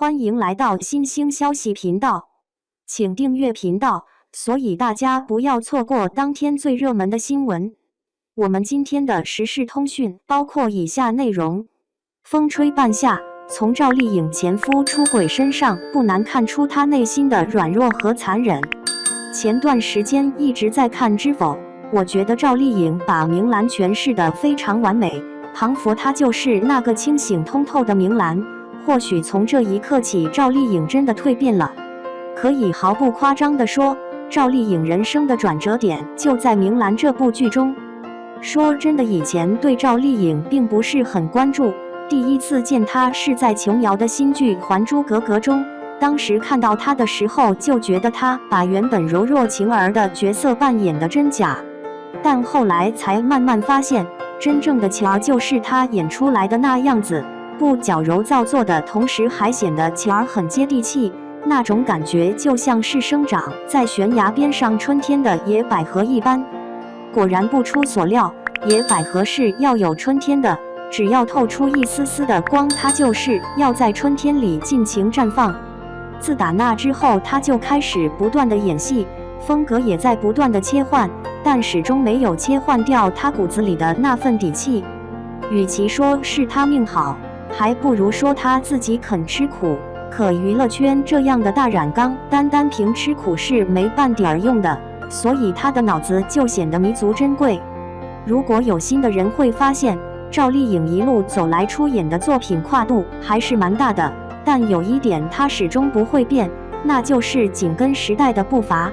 欢迎来到新兴消息频道，请订阅频道，所以大家不要错过当天最热门的新闻。我们今天的时事通讯包括以下内容：风吹半夏，从赵丽颖前夫出轨身上不难看出她内心的软弱和残忍。前段时间一直在看《知否》，我觉得赵丽颖把明兰诠释得非常完美，庞佛她就是那个清醒通透的明兰。或许从这一刻起，赵丽颖真的蜕变了。可以毫不夸张地说，赵丽颖人生的转折点就在《明兰》这部剧中。说真的，以前对赵丽颖并不是很关注，第一次见她是在琼瑶的新剧《还珠格格》中。当时看到她的时候，就觉得她把原本柔弱晴儿的角色扮演得真假。但后来才慢慢发现，真正的晴儿就是她演出来的那样子。不矫揉造作的同时，还显得晴儿很接地气，那种感觉就像是生长在悬崖边上春天的野百合一般。果然不出所料，野百合是要有春天的，只要透出一丝丝的光，它就是要在春天里尽情绽放。自打那之后，他就开始不断的演戏，风格也在不断的切换，但始终没有切换掉他骨子里的那份底气。与其说是他命好，还不如说他自己肯吃苦。可娱乐圈这样的大染缸，单单凭吃苦是没半点用的，所以他的脑子就显得弥足珍贵。如果有心的人会发现，赵丽颖一路走来出演的作品跨度还是蛮大的，但有一点她始终不会变，那就是紧跟时代的步伐。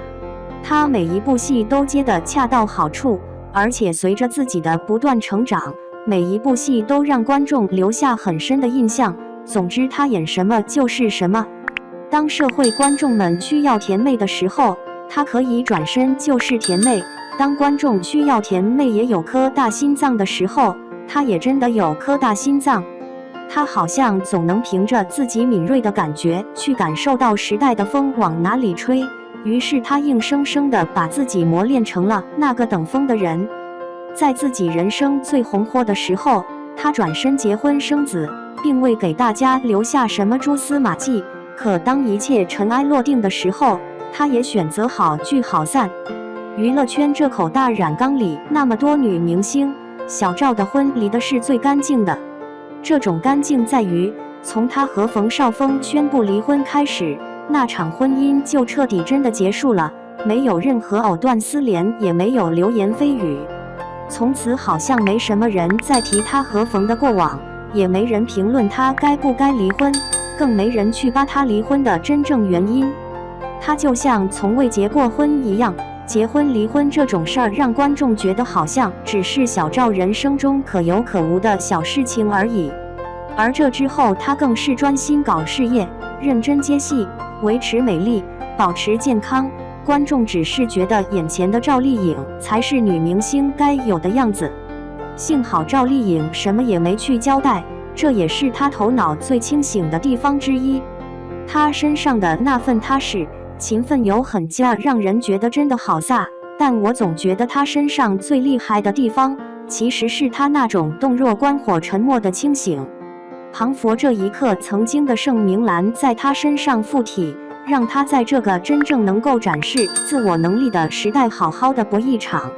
她每一部戏都接得恰到好处，而且随着自己的不断成长，每一部戏都让观众留下很深的印象。总之，他演什么就是什么。当社会观众们需要甜妹的时候，他可以转身就是甜妹；当观众需要甜妹也有颗大心脏的时候，他也真的有颗大心脏。他好像总能凭着自己敏锐的感觉去感受到时代的风往哪里吹，于是他硬生生地把自己磨练成了那个等风的人。在自己人生最红火的时候，他转身结婚生子，并未给大家留下什么蛛丝马迹。可当一切尘埃落定的时候，他也选择好聚好散。娱乐圈这口大染缸里那么多女明星，小赵的婚离的是最干净的。这种干净在于，从他和冯绍峰宣布离婚开始，那场婚姻就彻底真的结束了，没有任何藕断丝连，也没有流言蜚语。从此好像没什么人再提他和冯的过往，也没人评论他该不该离婚，更没人去扒他离婚的真正原因。他就像从未结过婚一样，结婚离婚这种事儿让观众觉得好像只是小赵人生中可有可无的小事情而已。而这之后，他更是专心搞事业，认真接戏，维持美丽，保持健康。观众只是觉得眼前的赵丽颖才是女明星该有的样子。幸好赵丽颖什么也没去交代，这也是她头脑最清醒的地方之一。她身上的那份踏实、勤奋有狠劲儿，让人觉得真的好飒。但我总觉得她身上最厉害的地方，其实是她那种洞若观火、沉默的清醒。庞佛这一刻，曾经的盛明兰在她身上附体，让他在这个真正能够展示自我能力的时代好好的搏一场。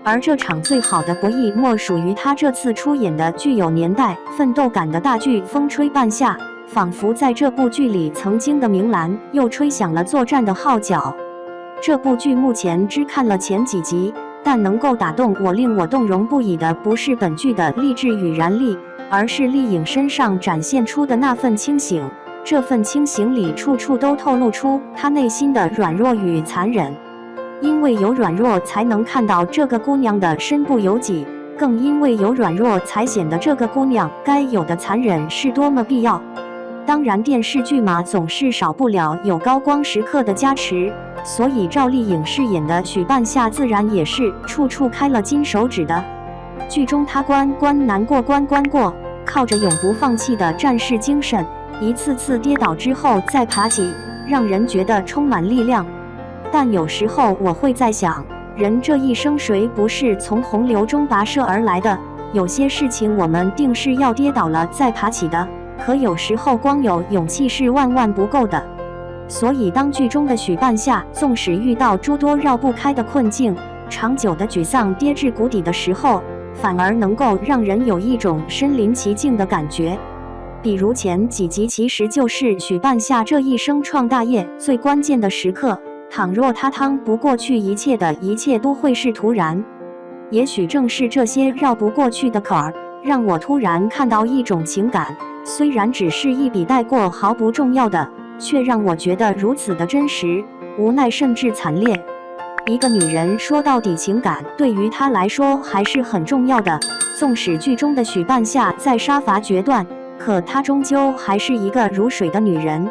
而这场最好的博弈，莫属于他这次出演的具有年代奋斗感的大剧《风吹半夏》，仿佛在这部剧里曾经的明兰又吹响了作战的号角。这部剧目前只看了前几集，但能够打动我、令我动容不已的，不是本剧的励志与燃力，而是丽颖身上展现出的那份清醒。这份清醒里，处处都透露出她内心的软弱与残忍。因为有软弱，才能看到这个姑娘的身不由己；更因为有软弱，才显得这个姑娘该有的残忍是多么必要。当然，电视剧嘛，总是少不了有高光时刻的加持，所以赵丽颖饰演的许半夏自然也是处处开了金手指的。剧中她关难过关过，靠着永不放弃的战士精神，一次次跌倒之后再爬起，让人觉得充满力量。但有时候我会在想，人这一生谁不是从洪流中跋涉而来的？有些事情我们定是要跌倒了再爬起的。可有时候光有勇气是万万不够的。所以当剧中的许半夏纵使遇到诸多绕不开的困境，长久的沮丧跌至谷底的时候，反而能够让人有一种身临其境的感觉。比如前几集其实就是许半夏这一生创大业最关键的时刻，倘若他趟不过去，一切的一切都会是徒然。也许正是这些绕不过去的坎儿，让我突然看到一种情感，虽然只是一笔带过，毫不重要的，却让我觉得如此的真实、无奈甚至惨烈。一个女人说到底，情感对于她来说还是很重要的。纵使剧中的许半夏在杀伐决断，可她终究还是一个如水的女人。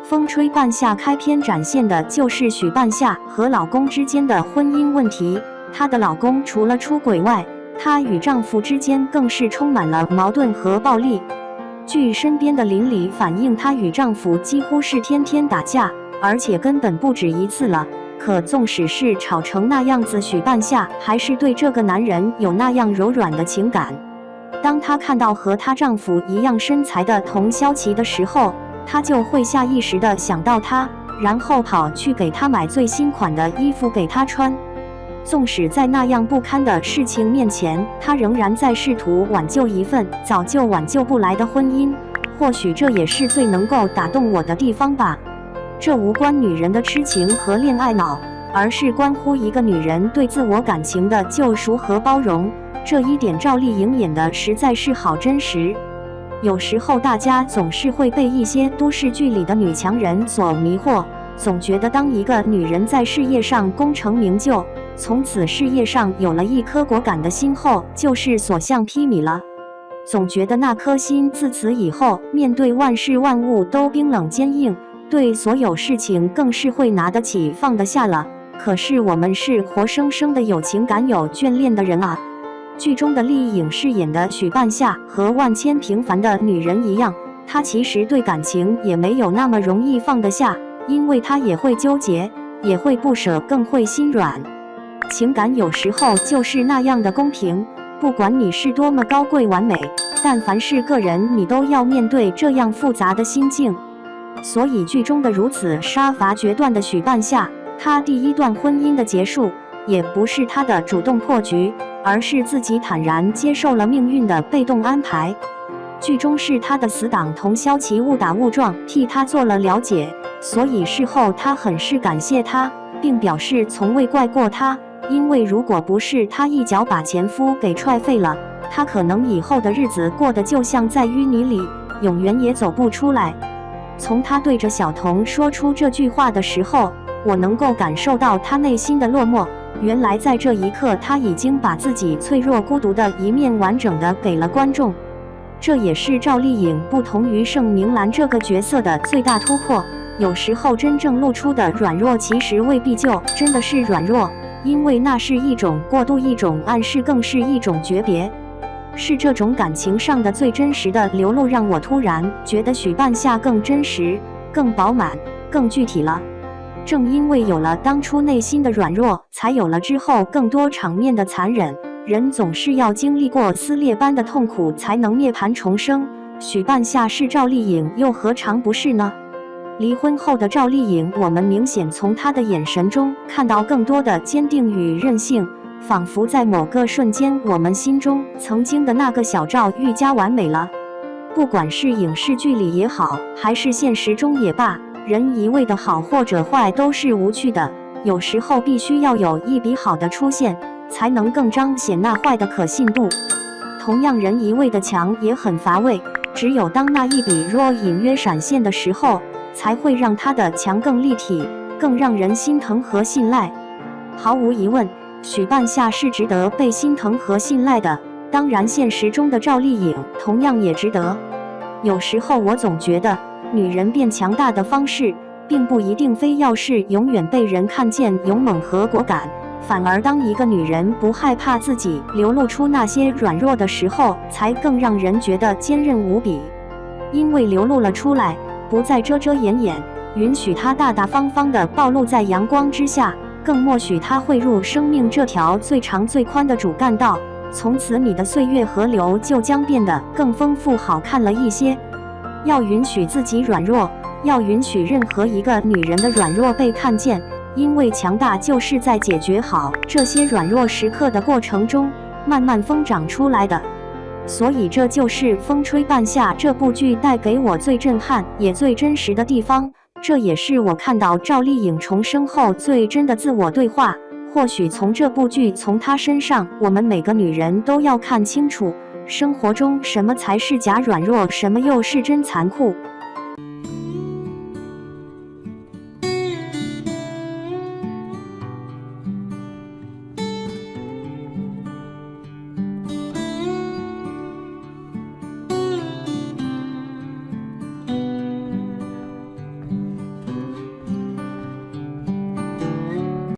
风吹半夏开篇展现的就是许半夏和老公之间的婚姻问题。她的老公除了出轨外，她与丈夫之间更是充满了矛盾和暴力。据身边的邻里反映，她与丈夫几乎是天天打架，而且根本不止一次了。可纵使是吵成那样子，许半夏还是对这个男人有那样柔软的情感。当她看到和她丈夫一样身材的童潇齐的时候，她就会下意识地想到他，然后跑去给他买最新款的衣服给他穿。纵使在那样不堪的事情面前，她仍然在试图挽救一份早就挽救不来的婚姻。或许这也是最能够打动我的地方吧。这无关女人的痴情和恋爱脑，而是关乎一个女人对自我感情的救赎和包容。这一点赵丽颖演的实在是好真实。有时候大家总是会被一些都市剧里的女强人所迷惑，总觉得当一个女人在事业上功成名就，从此事业上有了一颗果敢的心后，就是所向披靡了。总觉得那颗心自此以后面对万事万物都冰冷坚硬，对所有事情更是会拿得起放得下了。可是我们是活生生的有情感有眷恋的人啊。剧中的丽颖饰演的许半夏和万千平凡的女人一样，她其实对感情也没有那么容易放得下，因为她也会纠结，也会不舍，更会心软。情感有时候就是那样的公平，不管你是多么高贵完美，但凡是个人，你都要面对这样复杂的心境。所以剧中的如此杀伐决断的许半夏，她第一段婚姻的结束也不是她的主动破局，而是自己坦然接受了命运的被动安排。剧中是她的死党童潇齐误打误撞替她做了了解，所以事后她很是感谢他，并表示从未怪过他，因为如果不是他一脚把前夫给踹废了，她可能以后的日子过得就像在淤泥里，永远也走不出来。从她对着小童说出这句话的时候，我能够感受到她内心的落寞。原来在这一刻，她已经把自己脆弱孤独的一面完整的给了观众。这也是赵丽颖不同于盛明兰这个角色的最大突破。有时候真正露出的软弱，其实未必就真的是软弱，因为那是一种过渡，一种暗示，更是一种诀别。是这种感情上的最真实的流露，让我突然觉得许半夏更真实、更饱满、更具体了。正因为有了当初内心的软弱，才有了之后更多场面的残忍。人总是要经历过撕裂般的痛苦，才能涅槃重生。许半夏是赵丽颖，又何尝不是呢？离婚后的赵丽颖，我们明显从她的眼神中看到更多的坚定与韧性，仿佛在某个瞬间，我们心中曾经的那个小赵愈加完美了。不管是影视剧里也好，还是现实中也罢，人一味的好或者坏都是无趣的，有时候必须要有一笔好的出现，才能更彰显那坏的可信度。同样，人一味的强也很乏味，只有当那一笔若隐约闪现的时候，才会让他的强更立体，更让人心疼和信赖。毫无疑问，许半夏是值得被心疼和信赖的，当然现实中的赵丽颖同样也值得。有时候我总觉得，女人变强大的方式，并不一定非要是永远被人看见勇猛和果敢，反而当一个女人不害怕自己流露出那些软弱的时候，才更让人觉得坚韧无比。因为流露了出来，不再遮遮掩掩，允许她大大方方地暴露在阳光之下，更默许她汇入生命这条最长最宽的主干道。从此你的岁月河流就将变得更丰富好看了一些。要允许自己软弱，要允许任何一个女人的软弱被看见，因为强大就是在解决好这些软弱时刻的过程中慢慢疯长出来的。所以这就是《风吹半夏》这部剧带给我最震撼也最真实的地方，这也是我看到赵丽颖重生后最真的自我对话。或许从这部剧，从她身上，我们每个女人都要看清楚，生活中什么才是假软弱，什么又是真残酷。